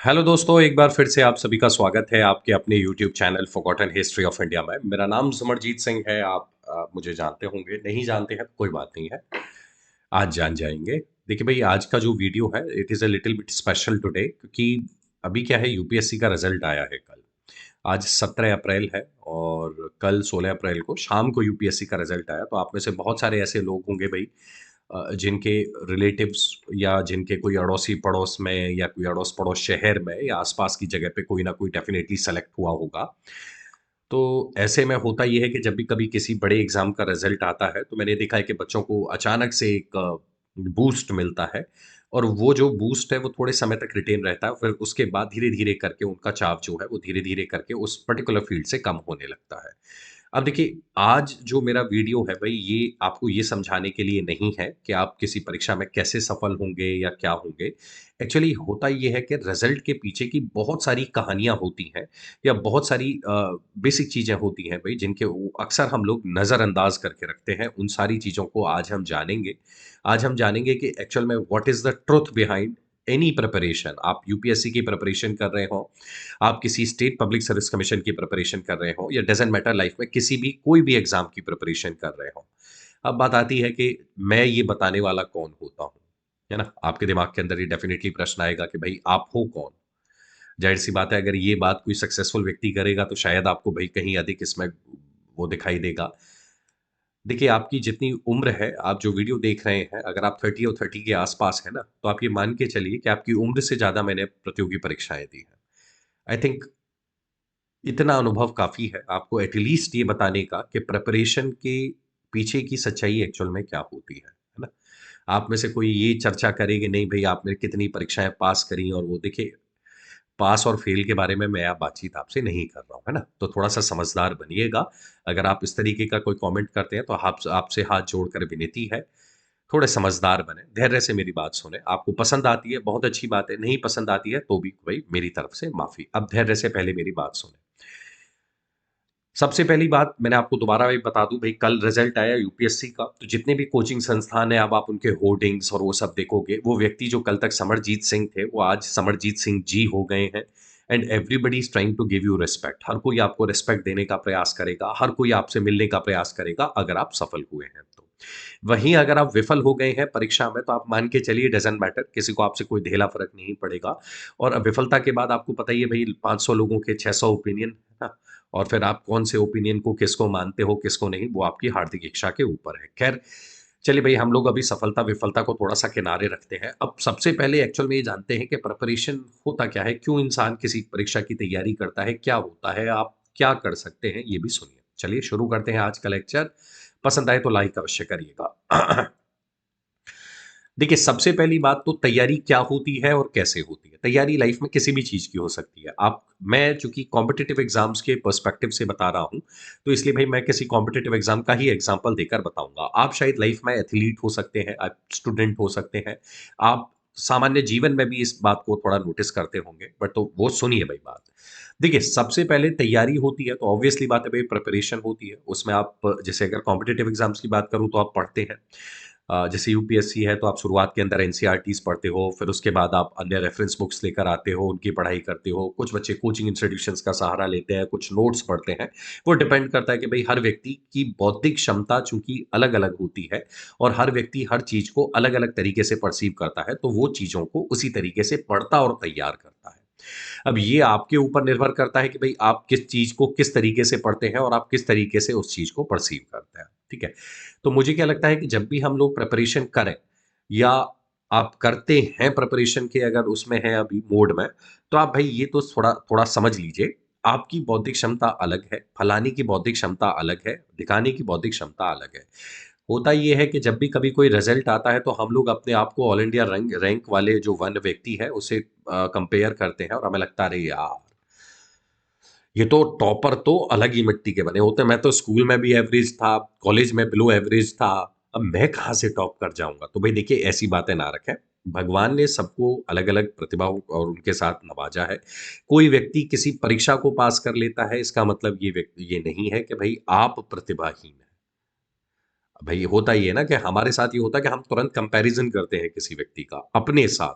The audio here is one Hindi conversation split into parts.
हेलो दोस्तों, एक बार फिर से आप सभी का स्वागत है आपके अपने YouTube channel forgotten history of India में। मेरा नाम सिमरजीत सिंह है। आप मुझे जानते होंगे, नहीं जानते हैं तो कोई बात नहीं है, आज जान जाएंगे। देखिए भाई, आज का जो वीडियो है it is a little bit special today, क्योंकि अभी क्या है, यूपीएससी का रिजल्ट आया है कल। आज 17 अप्रैल है और कल 16 अप्रैल को शाम को यूपीएससी का रिजल्ट आया। तो आप में से बहुत सारे ऐसे लोग होंगे भाई, जिनके रिलेटिव्स या जिनके कोई अड़ोसी पड़ोस में या कोई अड़ोस पड़ोस शहर में या आसपास की जगह पे कोई ना कोई डेफिनेटली सेलेक्ट हुआ होगा। तो ऐसे में होता ये है कि जब भी कभी किसी बड़े एग्जाम का रिजल्ट आता है तो मैंने देखा है कि बच्चों को अचानक से एक बूस्ट मिलता है। और वो जो बूस्ट है वो थोड़े समय तक रिटेन रहता है, फिर उसके बाद धीरे धीरे करके उनका चाव जो है वो धीरे धीरे करके उस पर्टिकुलर फील्ड से कम होने लगता है। अब देखिए, आज जो मेरा वीडियो है भई, ये आपको ये समझाने के लिए नहीं है कि आप किसी परीक्षा में कैसे सफल होंगे या क्या होंगे। एक्चुअली होता ये है कि रिज़ल्ट के पीछे की बहुत सारी कहानियाँ होती हैं या बहुत सारी बेसिक चीज़ें होती हैं भई, जिनके वो अक्सर हम लोग नज़रअंदाज करके रखते हैं। उन सारी चीज़ों को आज हम जानेंगे। आज हम जानेंगे कि एक्चुअल में what is the truth behind any preparation. आप यूपीएससी की प्रिपरेशन कर रहे हो, आप किसी स्टेट पब्लिक सर्विस कमीशन की प्रिपरेशन कर रहे हो, या डज़न्ट मैटर, लाइफ में किसी भी कोई भी एग्ज़ाम की प्रिपरेशन कर रहे हो। अब बात आती है कि मैं ये बताने वाला कौन होता हूँ, है ना? आपके दिमाग के अंदर ये डेफ़िनिटली प्रश्न आएगा कि भई आप हो कौन? ज़ाहिर-सी बात है, अगर ये बात कोई सक्सेसफुल व्यक्ति करेगा तो शायद आपको भई कहीं अधिक इसमें वो दिखाई देगा। देखिए, आपकी जितनी उम्र है, आप जो वीडियो देख रहे हैं, अगर आप 30 और 30 के आस-पास हैं ना, तो आप ये मान के चलिए कि आपकी उम्र से ज़्यादा मैंने प्रतियोगी परीक्षाएँ दी हैं। आई थिंक इतना अनुभव काफ़ी है आपको एटलीस्ट ये बताने का कि प्रिपरेशन के पीछे की सच्चाई एक्चुअल में क्या होती है ना? आप में से कोई ये चर्चा करे कि नहीं भई आपने कितनी परीक्षाएँ पास करी, और वो देखिए, पास और फेल के बारे में मैं बातचीत आपसे नहीं कर रहा हूँ, है ना? तो थोड़ा-सा समझदार बनिएगा। अगर आप इस तरीके का कोई कमेंट करते हैं तो आप आपसे हाथ जोड़कर विनती है, थोड़े समझदार बनें, धैर्य से मेरी बात सुनें। आपको पसंद आती है, बहुत अच्छी बात है, नहीं पसंद आती है तो भी भई मेरी तरफ से माफ़ी। अब धैर्य से पहले मेरी बात सुनें। सबसे पहली बात मैंने आपको दोबारा भी बता दूँ भई, कल रिज़ल्ट आया यूपीएससी का, तो जितने भी कोचिंग संस्थान हैं, अब आप उनके होर्डिंग्स और वो सब देखोगे, वो व्यक्ति जो कल तक समरजीत सिंह थे, वो आज समरजीत सिंह जी हो गए हैं। And everybody is trying to give you respect. हर कोई आपको रिस्पेक्ट देने का प्रयास करेगा, हर कोई आपसे मिलने का प्रयास करेगा, अगर आप सफल हुए हैं तो। वहीं अगर आप विफल हो गए हैं परीक्षा में, तो आप मान के चलिए डज़न्ट मैटर, किसी को आपसे कोई ढेला फ़र्क नहीं पड़ेगा। और विफलता के बाद आपको पता ही है भई, 500 लोगों के 600 ओपिनियन, है ना? और फिर आप कौन से ओपिनियन को किसको मानते हो, किसको नहीं, वो आपकी हार्दिक इच्छा के ऊपर है। ख़ैर, चलिए भई, हम लोग अभी सफलता-विफलता को थोड़ा-सा किनारे रखते हैं। अब सबसे पहले एक्चुअल में ये जानते हैं कि प्रिपरेशन होता क्या है? क्यों इंसान किसी परीक्षा की तैयारी करता है? क्या होता है? आप क्या कर सकते हैं? ये भी सुनिए। चलिए शुरू करते हैं आज का लेक्चर। पसंद आए तो लाइक अवश्य करिएगा। देखिए, सबसे पहली बात तो तैयारी क्या होती है और कैसे होती है? तैयारी लाइफ में किसी भी चीज़ की हो सकती है। आप मैं चूँकि कॉम्पिटिटिव एग्ज़ाम्स के पर्सपेक्टिव से बता रहा हूँ, तो इसलिए भई मैं किसी कॉम्पिटिटिव एग्ज़ाम का ही एग्ज़ाम्पल देकर बताऊँगा। आप शायद लाइफ में एथलीट हो सकते हैं, आप स्टूडेंट हो सकते हैं, आप सामान्य जीवन में भी इस बात को थोड़ा नोटिस करते होंगे, बट तो वो सुनिए भई बात। देखिए, सबसे पहले तैयारी होती है, तो ऑब्वियसली बात है भई, प्रिपरेशन होती है। उसमें आप जैसे अगर कॉम्पिटिटिव एग्ज़ाम्स की बात करूँ तो आप पढ़ते हैं। जैसे यूपीएससी है तो आप शुरुआत के अंदर एनसीईआरटीज़ पढ़ते हो, फिर उसके बाद आप अन्य रेफ़रेंस बुक्स लेकर आते हो, उनकी पढ़ाई करते हो। कुछ बच्चे कोचिंग इंस्टीट्यूशंस का सहारा लेते हैं, कुछ नोट्स पढ़ते हैं। वो डिपेंड करता है कि भई हर व्यक्ति की बौद्धिक क्षमता चूँकि अलग-अलग होती है और हर व्यक्ति हर चीज़ को अलग-अलग तरीके से पर्सीव करता है, तो वो चीज़ों को उसी तरीके से पढ़ता और तैयार करता है। अब ये आपके ऊपर निर्भर करता है कि भई आप किस चीज़ को किस तरीके से पढ़ते हैं और आप किस तरीके से उस चीज़ को पर्सीव करते हैं, ठीक है? तो मुझे क्या लगता है कि जब भी हम लोग प्रिपरेशन करें या आप करते हैं प्रिपरेशन के, अगर उसमें हैं अभी मोड में, तो आप भई ये तो थोड़ा थोड़ा समझ लीजिए, आपकी बौद्धिक क्षमता अलग है, फलाने की बौद्धिक क्षमता अलग है, ढिकाने की बौद्धिक क्षमता अलग है। होता ये है कि जब भी कभी कोई रिज़ल्ट आता है तो हम लोग अपने आप को ऑल इंडिया रैंक रैंक वाले जो 1 व्यक्ति है उससे कंपेयर करते हैं और हमें लगता है अरे यार! ये तो टॉपर तो अलग ही मिट्टी के बने होते हैं। मैं तो स्कूल में भी एवरेज था, कॉलेज में बिलो एवरेज था, अब मैं कहाँ से टॉप कर जाऊँगा? तो भई देखिए, ऐसी बातें ना रखें। भगवान ने सबको अलग-अलग प्रतिभाओं और उनके साथ नवाजा है। कोई व्यक्ति किसी परीक्षा को पास कर लेता है, इसका मतलब ये नहीं है कि भई आप प्रतिभाहीन हैं। भई होता ये है ना कि हमारे साथ ये होता है कि हम तुरंत कंपैरिज़न करते हैं किसी व्यक्ति का अपने साथ।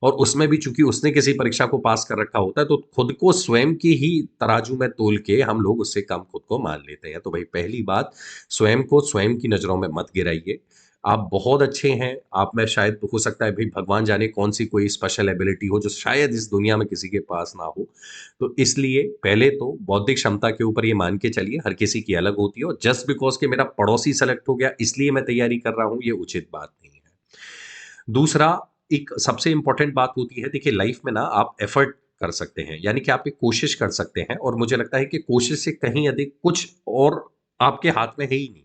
और उसमें भी चूंकि उसने किसी परीक्षा को पास कर रखा होता है तो खुद को स्वयं की ही तराजू में तोल के हम लोग उससे कम खुद को मान लेते हैं। तो भाई पहली बात, स्वयं को स्वयं की नजरों में मत गिराइए। आप बहुत अच्छे हैं, आप में शायद हो सकता है भाई भगवान जाने कौन सी कोई स्पेशल एबिलिटी हो जो शायद इस दुनिया में किसी के पास ना हो। तो इसलिए पहले तो बौद्धिक क्षमता के ऊपर ये मान के चलिए, हर किसी की अलग होती है और जस्ट बिकॉज कि मेरा पड़ोसी सेलेक्ट हो गया इसलिए मैं तैयारी कर रहा हूं, ये उचित बात नहीं है। दूसरा, एक सबसे इंपॉर्टेंट बात होती है, देखिए लाइफ में ना आप एफर्ट कर सकते हैं, यानी कि आप एक कोशिश कर सकते हैं, और मुझे लगता है कि कोशिश से कहीं अधिक कुछ और आपके हाथ में है ही नहीं।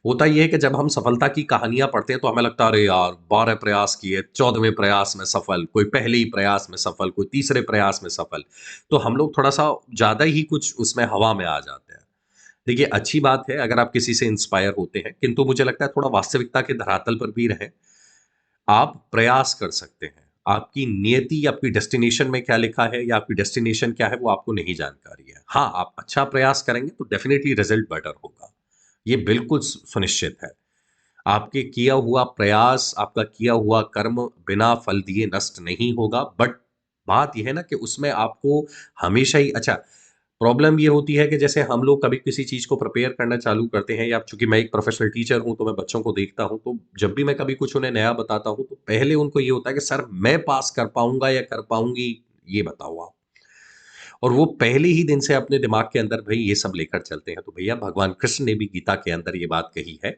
होता ये है कि जब हम सफलता की कहानियां पढ़ते हैं तो हमें लगता है अरे यार 12 प्रयास किए, 14वें प्रयास में सफल, कोई पहले ही प्रयास में सफल, कोई तीसरे प्रयास में सफल। तो हम लोग थोड़ा सा ज्यादा ही कुछ उसमें हवा में आ जाते हैं। देखिए अच्छी बात है अगर आप किसी से इंस्पायर होते हैं, किंतु मुझे लगता है थोड़ा वास्तविकता के धरातल पर भी रहें। आप प्रयास कर सकते हैं। आपकी नियति, आपकी डेस्टिनेशन में क्या लिखा है या आपकी डेस्टिनेशन क्या है वो आपको नहीं जानकारी है। हाँ, आप अच्छा प्रयास करेंगे तो डेफिनिटली रिजल्ट बेटर होगा। ये बिल्कुल सुनिश्चित है। आपके किया हुआ प्रयास, आपका किया हुआ कर्म बिना फल दिए नष्ट नहीं होगा। बट बात यह है ना कि उसमें आपको हमेशा ही अच्छा, प्रॉब्लम ये होती है कि जैसे हम लोग कभी किसी चीज़ को प्रिपेयर करना चालू करते हैं, या चूँकि मैं एक प्रोफ़ेशनल टीचर हूँ, तो मैं बच्चों को देखता हूँ, तो जब भी मैं कभी कुछ उन्हें नया बताता हूँ, तो पहले उनको ये होता है कि सर मैं पास कर पाऊँगा या कर पाऊँगी, ये बताओ आप। और वो पहले ही दिन से अपने दिमाग के अंदर भई ये सब लेकर चलते हैं। तो भैया भगवान कृष्ण ने भी गीता के अंदर ये बात कही है,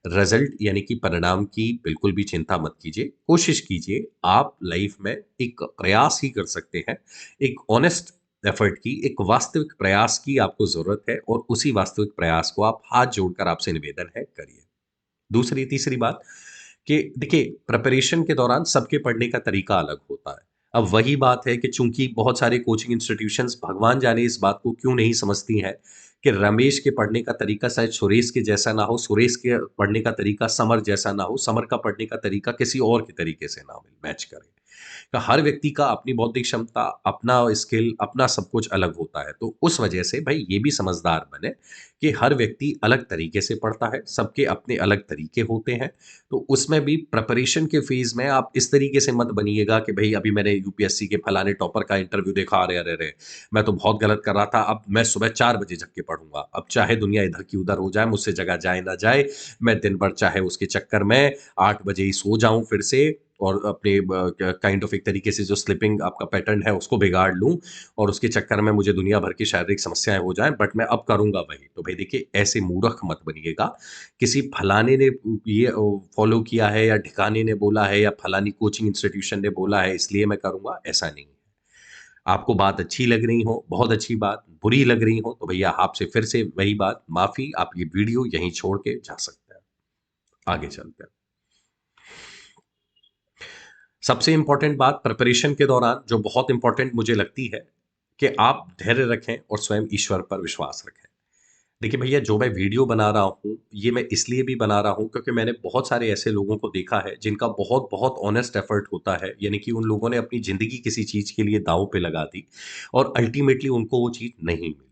रिज़ल्ट यानी कि परिणाम की बिल्कुल भी चिंता मत कीजिए, कोशिश कीजिए। आप लाइफ़ में एक प्रयास ही कर सकते हैं, एक ऑनेस्ट एफर्ट की, एक वास्तविक प्रयास की आपको ज़रूरत है, और उसी वास्तविक प्रयास को आप हाथ जोड़कर आपसे निवेदन है, करिए। दूसरी तीसरी बात कि देखिए प्रिपरेशन के दौरान सबके पढ़ने का तरीका अलग होता है। अब वही बात है कि चूंकि बहुत सारे कोचिंग इंस्टीट्यूशंस भगवान जाने इस बात को क्यों नहीं समझती हैं कि रमेश के पढ़ने का तरीका शायद सुरेश के जैसा ना हो, सुरेश के पढ़ने का तरीका समर जैसा ना हो, समर का पढ़ने का तरीका किसी और के तरीके से ना मैच करे। तो हर व्यक्ति का अपनी बौद्धिक क्षमता, अपना स्किल, अपना सब कुछ अलग होता है। तो उस वजह से भाई ये भी समझदार बने कि हर व्यक्ति अलग तरीके से पढ़ता है, सबके अपने अलग तरीके होते हैं। तो उसमें भी प्रिपरेशन के फेज़ में आप इस तरीके से मत बनिएगा कि भई अभी मैंने यूपीएससी के फलाने टॉपर का इंटरव्यू देखा, अरे, अरे, अरे! मैं तो बहुत गलत कर रहा था, अब मैं सुबह 4 बजे जग के पढ़ूँगा। अब चाहे दुनिया इधर की उधर हो जाए, मुझसे जगा जाए ना जाए, मैं दिन भर चाहे उसके चक्कर में 8 बजे ही सो जाऊँ फिर से, और अपने काइंड ऑफ एक तरीके से जो स्लीपिंग आपका पैटर्न है उसको बिगाड़ लूँ, और उसके चक्कर में मुझे दुनिया भर की शारीरिक समस्याएँ हो जाएँ, बट मैं अब करूँगा वही। तो भई देखिए ऐसे मूर्ख मत बनिएगा। किसी फलाने ने ये फॉलो किया है या ढिकाने ने बोला है या फलानी कोचिंग इंस्टीट्यूशन ने बोला है इसलिए मैं करूँगा, ऐसा नहीं है। आपको बात अच्छी लग रही हो, बहुत अच्छी बात, बुरी लग रही हो तो भैया आपसे फिर से वही बात, माफ़ी, आप ये वीडियो यहीं छोड़ के जा सकते हैं। आगे चलते हैं। सबसे इम्पोर्टेंट बात प्रिपरेशन के दौरान जो बहुत इम्पोर्टेंट मुझे लगती है कि आप धैर्य रखें और स्वयं ईश्वर पर विश्वास रखें। देखिए भैया जो मैं वीडियो बना रहा हूँ, ये मैं इसलिए भी बना रहा हूँ क्योंकि मैंने बहुत सारे ऐसे लोगों को देखा है जिनका बहुत-बहुत ऑनेस्ट एफर्ट होता है। यानी कि उन लोगों ने अपनी ज़िंदगी किसी चीज़ के लिए दाँव पे लगा दी और अल्टीमेटली उनको वो चीज़ नहीं मिली।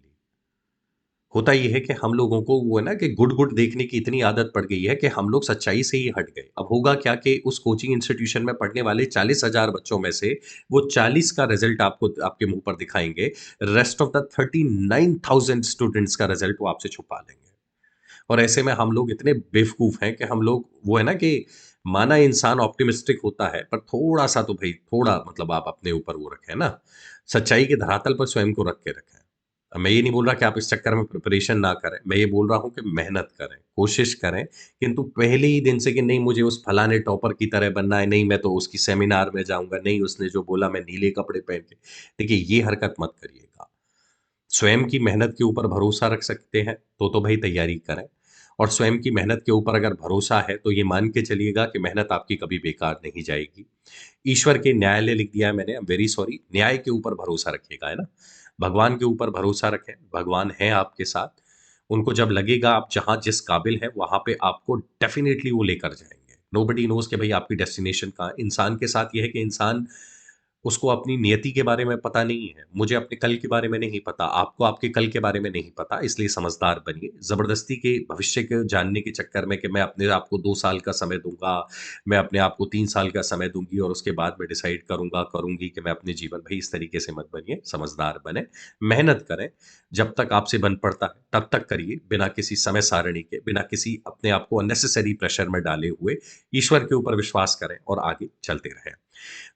होता ये है कि हम लोगों को वो है ना कि गुड-गुड देखने की इतनी आदत पड़ गई है कि हम लोग सच्चाई से ही हट गए। अब होगा क्या कि उस कोचिंग इंस्टीट्यूशन में पढ़ने वाले 40,000 बच्चों में से वो 40 का रिज़ल्ट आपको आपके मुँह पर दिखाएँगे। रेस्ट ऑफ द 39,000 स्टूडेंट्स का रिज़ल्ट वो आपसे छुपा लेंगे। और ऐसे में हम लोग इतने बेवकूफ़ हैं कि हम लोग वो है ना कि माना इंसान ऑप्टिमिस्टिक होता है, पर थोड़ा-सा तो भई थोड़ा मतलब आप अपने ऊपर वो रखें ना, सच्चाई के धरातल पर स्वयं को रख के रखें। अब मैं ये नहीं बोल रहा कि आप इस चक्कर में प्रिपरेशन ना करें, मैं ये बोल रहा हूँ कि मेहनत करें, कोशिश करें, किंतु पहले ही दिन से कि नहीं मुझे उस फलाने टॉपर की तरह बनना है, नहीं मैं तो उसकी सेमिनार में जाऊँगा, नहीं उसने जो बोला मैं नीले कपड़े पहन के, देखिए ये हरकत मत करिएगा। स्वयं की मेहनत के ऊपर भरोसा रख सकते हैं, तो भई तैयारी करें, और स्वयं की मेहनत के ऊपर अगर भरोसा है, तो ये मान के चलिएगा कि मेहनत आपकी कभी बेकार नहीं जाएगी। ईश्वर के न्यायालय लिख दिया है मैंने, आई एम वेरी सॉरी, न्याय के ऊपर भरोसा रखिएगा, है ना? भगवान के ऊपर भरोसा रखें, भगवान हैं आपके साथ। उनको जब लगेगा आप जहाँ जिस काबिल हैं, वहाँ पे आपको डेफ़िनिटली वो लेकर जाएँगे। नोबडी नोज़ कि भई आपकी डेस्टिनेशन कहाँ है। इंसान के साथ ये है कि इंसान उसको अपनी नियति के बारे में पता नहीं है, मुझे अपने कल के बारे में नहीं पता, आपको आपके कल के बारे में नहीं पता, इसलिए समझदार बनिए। ज़बरदस्ती के भविष्य के जानने के चक्कर में कि मैं अपने आप को 2 साल का समय दूँगा, मैं अपने आप को 3 साल का समय दूँगी और उसके बाद मैं डिसाइड करूँगा, करूँगी कि मैं अपने जीवन भई इस तरीके से मत बनिए, समझदार बनें, मेहनत करें, जब तक आपसे बन पड़ता है, तब तक करिए, बिना किसी समय सारणी के, बिना किसी अपने आप को अननेसेसरी प्रेशर में डाले हुए, ईश्वर के ऊपर विश्वास करें और आगे चलते रहें।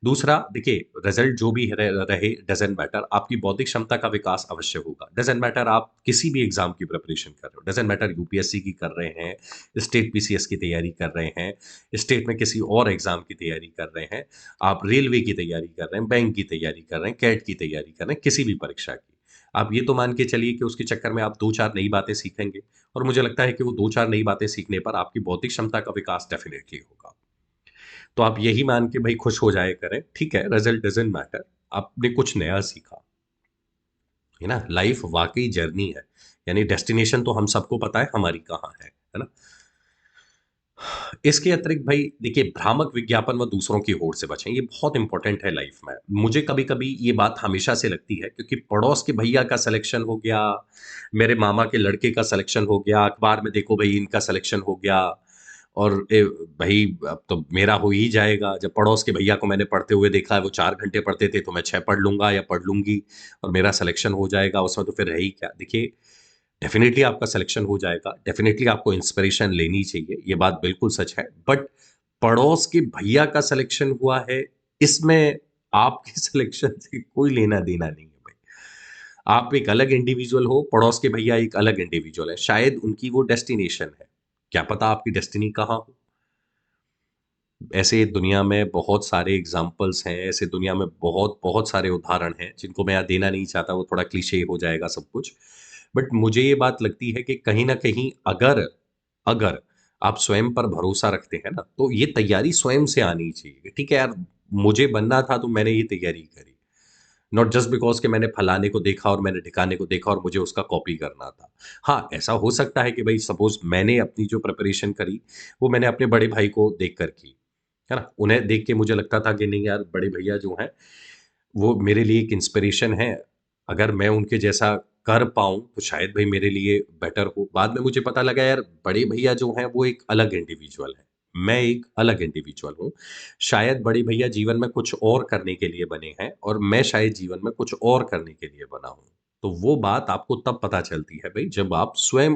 दूसरा देखिए रिजल्ट जो भी रहे डज़न्ट मैटर, आपकी बौद्धिक क्षमता का विकास अवश्य होगा। डज़न्ट मैटर आप किसी भी एग्ज़ाम की प्रिपरेशन कर रहे हो, डज़न्ट मैटर यूपीएससी की कर रहे हैं, स्टेट पीसीएस की तैयारी कर रहे हैं, स्टेट में किसी और एग्ज़ाम की तैयारी कर रहे हैं, आप रेलवे की तैयारी कर रहे हैं, बैंक की तैयारी कर रहे हैं, कैट की तैयारी कर रहे हैं, किसी भी परीक्षा की। आप ये तो मान के चलिए कि उसके चक्कर में आप 2-4 नई बातें सीखेंगे और मुझे लगता है कि वो 2-4 नई बातें सीखने पर आपकी बौद्धिक क्षमता का विकास डेफ़िनिटली होगा। तो आप यही मान के भई खुश हो जाया करें, ठीक है, रिज़ल्ट डज़न्ट मैटर, आपने कुछ नया सीखा, है ना? लाइफ़ वाक़ई जर्नी है, यानी डेस्टिनेशन तो हम सबको पता है हमारी कहाँ है ना? इसके अतिरिक्त भई देखिए भ्रामक विज्ञापन व दूसरों की होड़ से बचें, ये बहुत इम्पोर्टेंट है लाइफ़ में। मुझे कभी-कभी ये बात हमेशा से लगती है क्योंकि पड़ोस के भैया का सिलेक्शन हो गया, मेरे मामा के लड़के का सिलेक्शन हो गया, अखबार में देखो भई इनका सिलेक्शन हो गया और भई अब तो मेरा हो ही जाएगा। जब पड़ोस के भैया को मैंने पढ़ते हुए देखा है, वो 4 घंटे पढ़ते थे, तो मैं 6 पढ़ लूँगा या पढ़ लूँगी और मेरा सिलेक्शन हो जाएगा, उसमें तो फिर है ही क्या। देखिए डेफ़िनिटली आपका सिलेक्शन हो जाएगा, डेफ़िनिटली आपको इंस्पिरेशन लेनी चाहिए, ये बात बिल्कुल सच है। बट पड़ोस के भैया का सिलेक्शन हुआ है, इसमें आपके सिलेक्शन से कोई लेना-देना नहीं है भाई। आप एक अलग इंडिविजुअल हो, पड़ोस के भैया एक अलग इंडिविजुअल है। शायद उनकी वो डेस्टिनेशन है। क्या पता आपकी डेस्टिनी कहाँ हो? ऐसे दुनिया में बहुत सारे एग्ज़ाम्पल्स हैं, ऐसे दुनिया में बहुत-बहुत सारे उदाहरण हैं, जिनको मैं यहाँ देना नहीं चाहता, वो थोड़ा क्लीशे हो जाएगा सब कुछ। बट मुझे ये बात लगती है कि कहीं न कहीं अगर अगर आप स्वयं पर भरोसा रखते हैं ना, तो ये तैयारी स्वयं से आनी चाहिए कि ठीक है यार, मुझे बनना था तो मैंने ये तैयारी करी। नॉट जस्ट बिकॉज़ कि मैंने फलाने को देखा और मैंने ढिकाने को देखा और मुझे उसका कॉपी करना था। हाँ, ऐसा हो सकता है कि भई सपोज़ मैंने अपनी जो प्रिपरेशन करी, वो मैंने अपने बड़े भाई को देख कर की। है ना? उन्हें देख के मुझे लगता था कि नहीं यार बड़े भैया जो हैं, वो मेरे लिए एक इंस्पिरेशन हैं। अगर मैं उनके जैसा कर पाऊँ तो शायद भई मेरे लिए बेटर हो। बाद में मुझे पता लगा यार बड़े भैया जो हैं वो एक अलग इंडिविजुअल हैं। मैं एक अलग इंडिविजुअल हूँ। शायद बड़े भैया जीवन में कुछ और करने के लिए बने हैं और मैं शायद जीवन में कुछ और करने के लिए बना हूँ। तो वो बात आपको तब पता चलती है भई जब आप स्वयं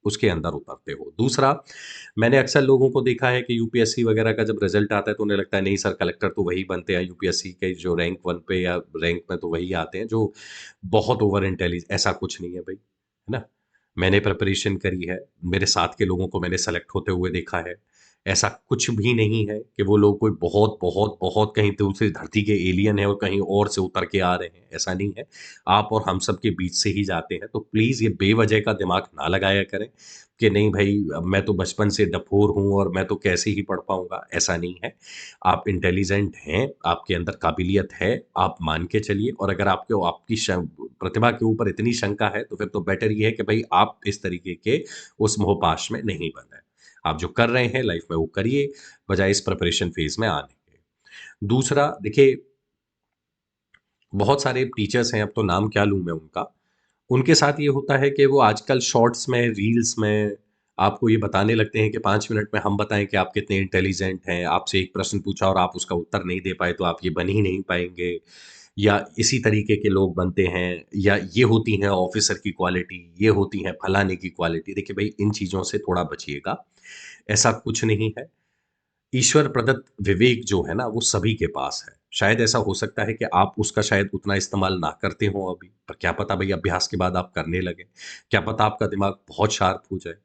उसके अंदर उतरते हो। दूसरा मैंने अक्सर लोगों को देखा है कि यूपीएससी वगैरह का जब रिजल्ट आता है तो उन्हें लगता है नहीं सर कलेक्टर तो वही बनते हैं यूपीएससी के जो रैंक 1 पे या रैंक में तो वही आते हैं जो बहुत ओवर ऐसा कुछ नहीं है भाई, है ना? मैंने प्रिपरेशन करी है, मेरे साथ के लोगों को मैंने सेलेक्ट होते हुए देखा है। ऐसा कुछ भी नहीं है कि वो लोग कोई बहुत, बहुत, बहुत कहीं दूसरी धरती के एलियन हैं और कहीं और से उतर के आ रहे हैं, ऐसा नहीं है। आप और हम सब के बीच से ही जाते हैं, तो प्लीज़ ये बेवजह का दिमाग ना लगाया करें। कि नहीं भाई अब मैं तो बचपन से डफोर हूँ और मैं तो कैसे ही पढ़ पाऊँगा, ऐसा नहीं है। आप इंटेलिजेंट हैं, आपके अंदर काबिलियत है, आप मान के चलिए और अगर आपको आपकी प्रतिभा के ऊपर इतनी शंका है, तो फिर तो बेटर ये है कि भई आप इस तरीके के उस मोहपाश में नहीं बंधें। आप जो कर रहे हैं लाइफ़ में वो करिए, बजाए इस प्रिपरेशन फ़ेज़ में आने के। दूसरा देखिए बहुत सारे टीचर्स हैं, अब तो नाम क्या लूँ मैं उनका। उनके साथ ये होता है कि वो आजकल शॉर्ट्स में, रील्स में आपको ये बताने लगते हैं कि 5 मिनट में हम बताएँ कि आप कितने इंटेलिजेंट हैं। आपसे एक प्रश्न पूछा और आप उसका उत्तर नहीं दे पाए, तो आप ये बन ही नहीं पाएँगे। या इसी तरीके के लोग बनते हैं या ये होती हैं ऑफ़िसर की क्वालिटी, ये होती हैं फलाने की क्वालिटी। देखिए भई, इन चीज़ों से थोड़ा बचिएगा। ऐसा कुछ नहीं है। ईश्वर प्रदत्त विवेक जो है ना, वो सभी के पास है। शायद ऐसा हो सकता है कि आप उसका शायद उतना इस्तेमाल ना करते हों अभी, पर क्या पता भई अभ्यास के बाद आप करने लगें। क्या पता आपका दिमाग बहुत शार्प हो जाए।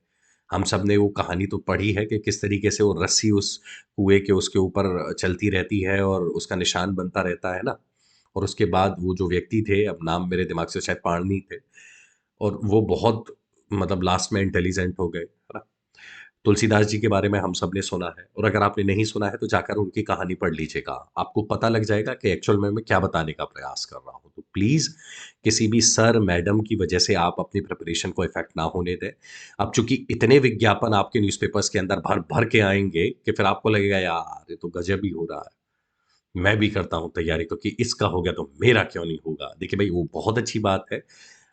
हम सब ने वो कहानी तो पढ़ी है कि किस तरीके से वो रस्सी उस कुएँ के उसके ऊपर चलती रहती है और उसका निशान बनता रहता है ना? और उसके बाद वो जो व्यक्ति थे, अब नाम मेरे दिमाग से शायद पाणिनि थे और वो बहुत मतलब लास्ट में इंटेलिजेंट हो गए, है ना? तुलसीदास जी के बारे में हम सब ने सुना है और अगर आपने नहीं सुना है तो जाकर उनकी कहानी पढ़ लीजिएगा। आपको पता लग जाएगा कि एक्चुअल में मैं क्या बताने का प्रयास कर रहा हूँ। तो प्लीज़ किसी भी सर, मैडम की वजह से आप अपनी प्रिपरेशन को इफ़ेक्ट ना होने दें। अब चूँकि इतने विज्ञापन आपके न्यूज़पेपर्स के अंदर भर-भर के आएँगे कि फिर आपको लगेगा यार ये तो गज़ब ही हो रहा है। मैं भी करता हूँ तैयारी, क्योंकि इसका हो गया तो मेरा क्यों नहीं होगा। देखिए भाई, वो बहुत अच्छी बात है,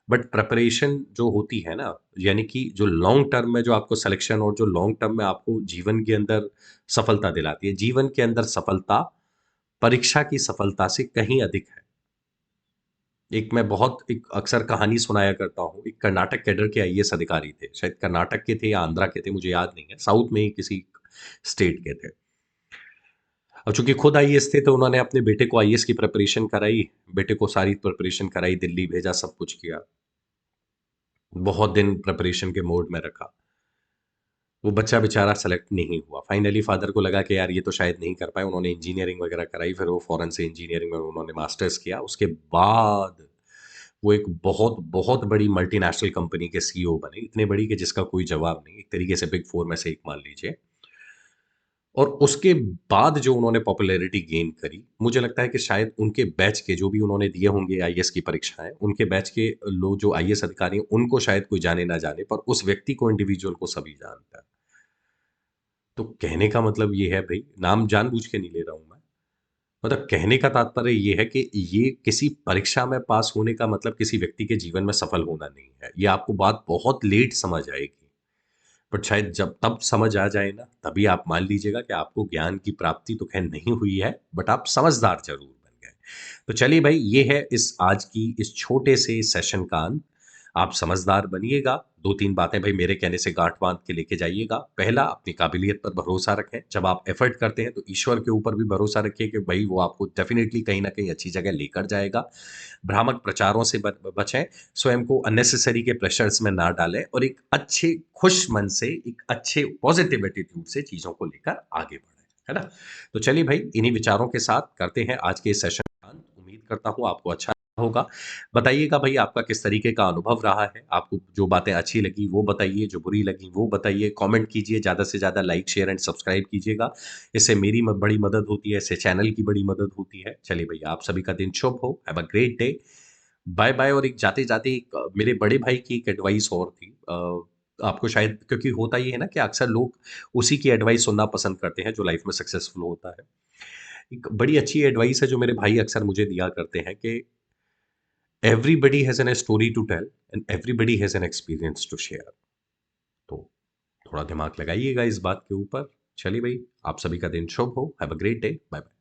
बट प्रिपरेशन जो होती है ना, यानी कि जो लॉन्ग टर्म में जो आपको सिलेक्शन और जो लॉन्ग टर्म में आपको जीवन के अंदर सफलता दिलाती है, जीवन के अंदर सफलता परीक्षा की सफलता से कहीं अधिक है। एक मैं बहुत एक अक्सर कहानी सुनाया करता हूँ। एक कर्नाटक कैडर के आईएएस अधिकारी थे, शायद कर्नाटक के थे या आंध्रा के थे, मुझे याद नहीं है, साउथ में ही किसी स्टेट के थे। और चूंकि खुद आईएएस थे तो उन्होंने अपने बेटे को आईएएस की प्रिपरेशन कराई, बेटे को सारी प्रिपरेशन कराई, दिल्ली भेजा, सब कुछ किया, बहुत दिन प्रिपरेशन के मोड में रखा। वो बच्चा बेचारा सेलेक्ट नहीं हुआ। फाइनली फादर को लगा कि यार ये तो शायद नहीं कर पाए। उन्होंने इंजीनियरिंग वगैरह कराई, फिर वो फॉरेन से इंजीनियरिंग में उन्होंने मास्टर्स किया। उसके बाद वो एक बहुत बहुत बड़ी मल्टीनेशनल कंपनी के सीईओ बने, इतने बड़ी कि जिसका कोई जवाब नहीं, एक तरीके से बिग फोर में से एक मान लीजिए। और उसके बाद जो उन्होंने पॉपुलैरिटी गेन करी, मुझे लगता है कि शायद उनके बैच के जो भी उन्होंने दिए होंगे आईएएस की परीक्षाएं, उनके बैच के लोग जो आईएएस अधिकारी हैं, उनको शायद कोई जाने ना जाने, पर उस व्यक्ति को, इंडिविजुअल को सभी जानता है। तो कहने का मतलब ये है भाई, नाम जानबूझ के नहीं ले रहा हूं मैं, मतलब कहने का तात्पर्य ये है कि ये किसी परीक्षा में पास होने का मतलब किसी व्यक्ति के जीवन में सफल होना नहीं है। ये आपको बात बहुत लेट समझ आएगी, बट शायद जब तब समझ आ जाए ना, तभी आप मान लीजिएगा कि आपको ज्ञान की प्राप्ति तो खैर नहीं हुई है, बट आप समझदार जरूर बन गए। तो चलिए भाई, ये है इस आज की इस छोटे से सेशन का अंत। आप समझदार बनिएगा। दो तीन बातें भाई मेरे कहने से गांठ बांध के लेके जाइएगा। पहला, अपनी काबिलियत पर भरोसा रखें। जब आप एफर्ट करते हैं तो ईश्वर के ऊपर भी भरोसा रखिए कि भाई वो आपको डेफिनेटली कहीं ना कहीं अच्छी जगह लेकर जाएगा। भ्रामक प्रचारों से बचें। स्वयं को अननेसेसरी के प्रेशर्स में ना डालें, और एक अच्छे खुश मन से, एक अच्छे पॉजिटिव एटीट्यूड से चीजों को लेकर आगे बढ़ें, है ना। तो चलिए भाई, इन्हीं विचारों के साथ करते हैं आज के इस सेशन का अंत। उम्मीद करता हूँ आपको अच्छा होगा। बताइएगा भाई, आपका किस तरीके का अनुभव रहा है, आपको जो बातें अच्छी लगी वो बताइए, जो बुरी लगी वो बताइए, कमेंट कीजिए, ज़्यादा से ज़्यादा लाइक शेयर एंड सब्सक्राइब कीजिएगा। इससे मेरी बड़ी मदद होती है, इससे चैनल की बड़ी मदद होती है। चलिए भैया, आप सभी का दिन शुभ हो। Have a great day. Bye bye. और एक जाते जाते एक मेरे बड़े भाई की एक एडवाइस और थी, आपको शायद, क्योंकि होता ये है ना कि अक्सर लोग उसी की एडवाइस सुनना पसंद करते हैं जो लाइफ में सक्सेसफुल होता है। एक बड़ी अच्छी एडवाइस है जो मेरे भाई अक्सर मुझे दिया करते हैं कि everybody has an story to tell and everybody has an experience to share. तो थोड़ा दिमाग लगाइएगा इस बात के ऊपर। चलिए भाई, आप सभी का दिन शुभ हो। Have a great day. Bye bye.